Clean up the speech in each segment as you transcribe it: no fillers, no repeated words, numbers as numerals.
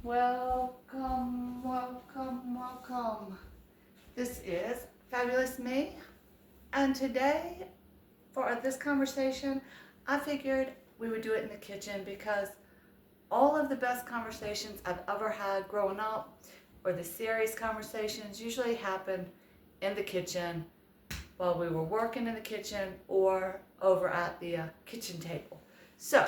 Welcome, welcome, welcome. This is Fabulous Me, and today for this conversation, I figured we would do it in the kitchen because all of the best conversations I've ever had growing up, or the serious conversations, usually happen in the kitchen while we were working in the kitchen or over at the kitchen table. So,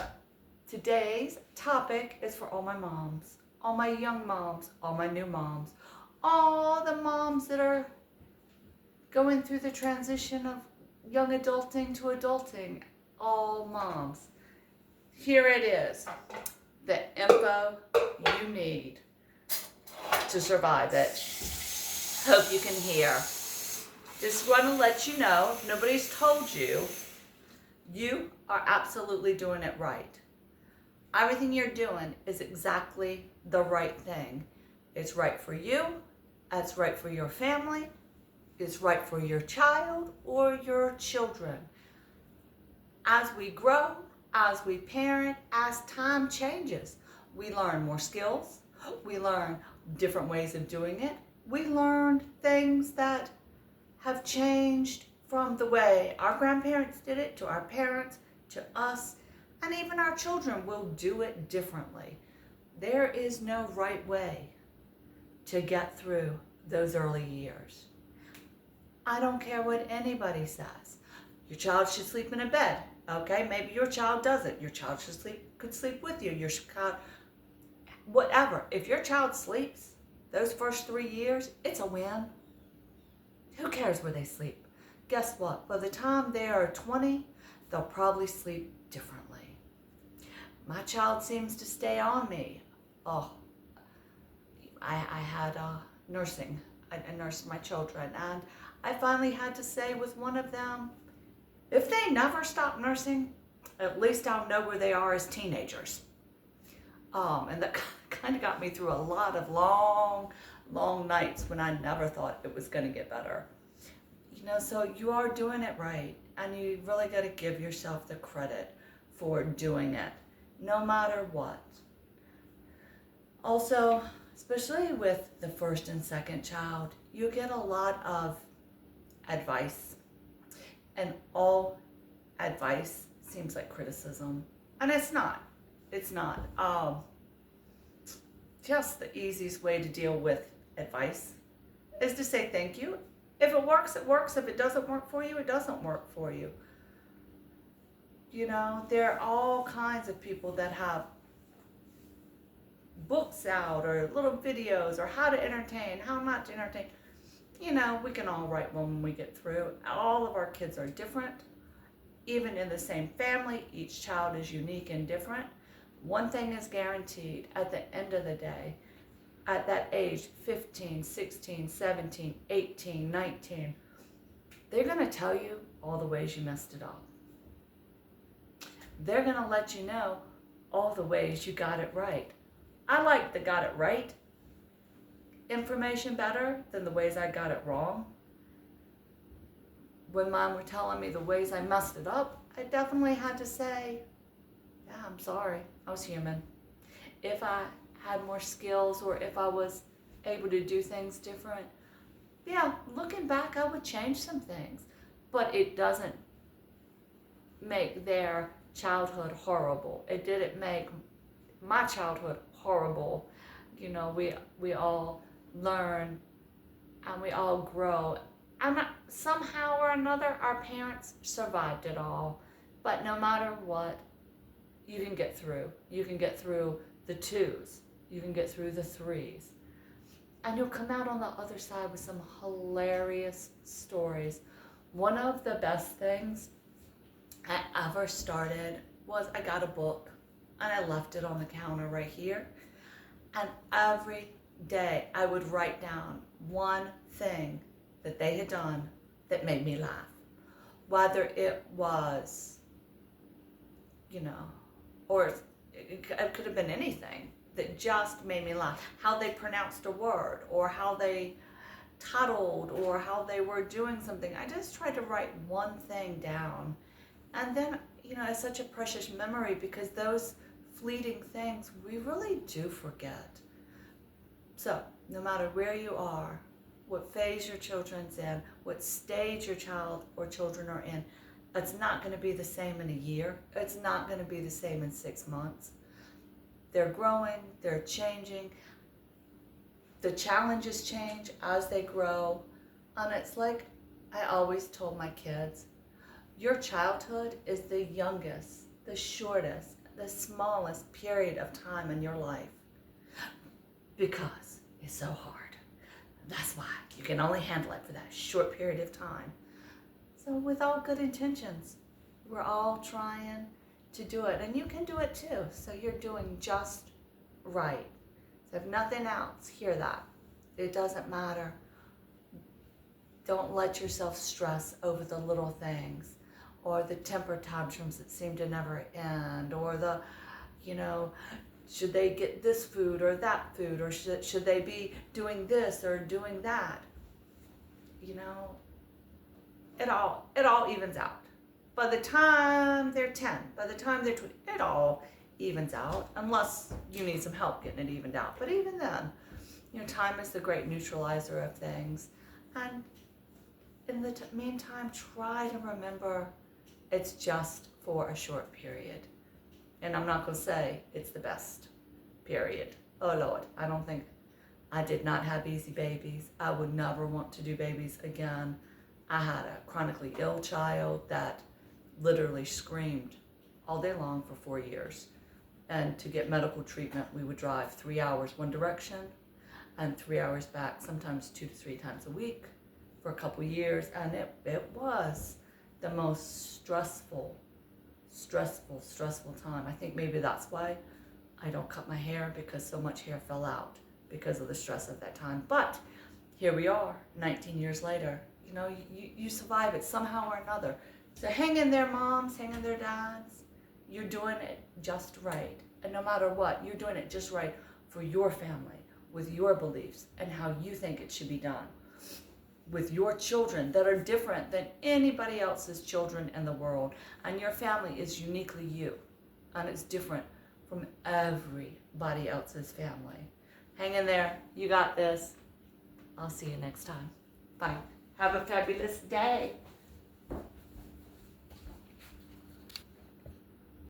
today's topic is for all my moms, all my young moms, all my new moms, all the moms that are going through the transition of young adulting to adulting, all moms. Here it is, the info you need to survive it. Hope you can hear. Just want to let you know, if nobody's told you, you are absolutely doing it right. Everything you're doing is exactly the right thing. It's right for you, it's right for your family, it's right for your child or your children. As we grow, as we parent, as time changes, we learn more skills, we learn different ways of doing it, we learn things that have changed from the way our grandparents did it to our parents, to us, and even our children will do it differently. There is no right way to get through those early years. I don't care what anybody says. Your child should sleep in a bed. Okay, maybe your child doesn't. Your child could sleep with you. Your child, whatever. If your child sleeps those first 3 years, it's a win. Who cares where they sleep? Guess what? By the time they are 20, they'll probably sleep differently. My child seems to stay on me. Oh, I had nursing. I nursed my children, and I finally had to say with one of them, if they never stop nursing, at least I'll know where they are as teenagers. And that kind of got me through a lot of long nights when I never thought it was going to get better. So you are doing it right, and you really got to give yourself the credit for doing it, no matter what. Also, especially with the first and second child, you get a lot of advice, and all advice seems like criticism, and it's not. It's not. Just the easiest way to deal with advice is to say thank you. If it works, it works. If it doesn't work for you, it doesn't work for you. There are all kinds of people that have books out or little videos or how to entertain, how not to entertain. We can all write one when we get through. All of our kids are different. Even in the same family, each child is unique and different. One thing is guaranteed at the end of the day, at that age, 15, 16, 17, 18, 19, they're going to tell you all the ways you messed it up. They're going to let you know all the ways you got it right. I like the got it right information better than the ways I got it wrong. When mom were telling me the ways I messed it up, I definitely had to say, yeah, I'm sorry, I was human. If I had more skills or if I was able to do things different, yeah, looking back, I would change some things. But it doesn't make their childhood horrible. It didn't make my childhood horrible. We all learn and we all grow. And somehow or another, our parents survived it all. But no matter what, you can get through. You can get through the 2s. You can get through the 3s. And you'll come out on the other side with some hilarious stories. One of the best things I ever started was I got a book and I left it on the counter right here. And every day I would write down one thing that they had done that made me laugh. Whether it was, or it could have been anything that just made me laugh. How they pronounced a word, or how they toddled, or how they were doing something. I just tried to write one thing down. And then, it's such a precious memory because those fleeting things, we really do forget. So, no matter where you are, what phase your children's in, what stage your child or children are in, it's not going to be the same in a year. It's not going to be the same in 6 months. They're growing, they're changing. The challenges change as they grow. And it's like I always told my kids, your childhood is the youngest, the shortest, the smallest period of time in your life because it's so hard. That's why you can only handle it for that short period of time. So with all good intentions, we're all trying to do it, and you can do it too. So you're doing just right. So if nothing else, hear that. It doesn't matter. Don't let yourself stress over the little things or the temper tantrums that seem to never end, or the, should they get this food or that food, or should they be doing this or doing that? It all evens out. By the time they're 10, by the time they're 20, it all evens out, unless you need some help getting it evened out. But even then, time is the great neutralizer of things. And in the meantime, try to remember it's just for a short period. And I'm not going to say it's the best period. Oh Lord, I did not have easy babies. I would never want to do babies again. I had a chronically ill child that literally screamed all day long for 4 years. And to get medical treatment, we would drive 3 hours one direction and 3 hours back, sometimes 2 to 3 times a week for a couple years. And it was the most stressful time. I think maybe that's why I don't cut my hair, because so much hair fell out because of the stress of that time. But here we are, 19 years later. You survive it somehow or another. So hang in there, moms, hang in there, dads. You're doing it just right. And no matter what, you're doing it just right for your family, with your beliefs and how you think it should be done, with your children that are different than anybody else's children in the world. And your family is uniquely you, and it's different from everybody else's family. Hang in there. You got this. I'll see you next time. Bye. Have a fabulous day.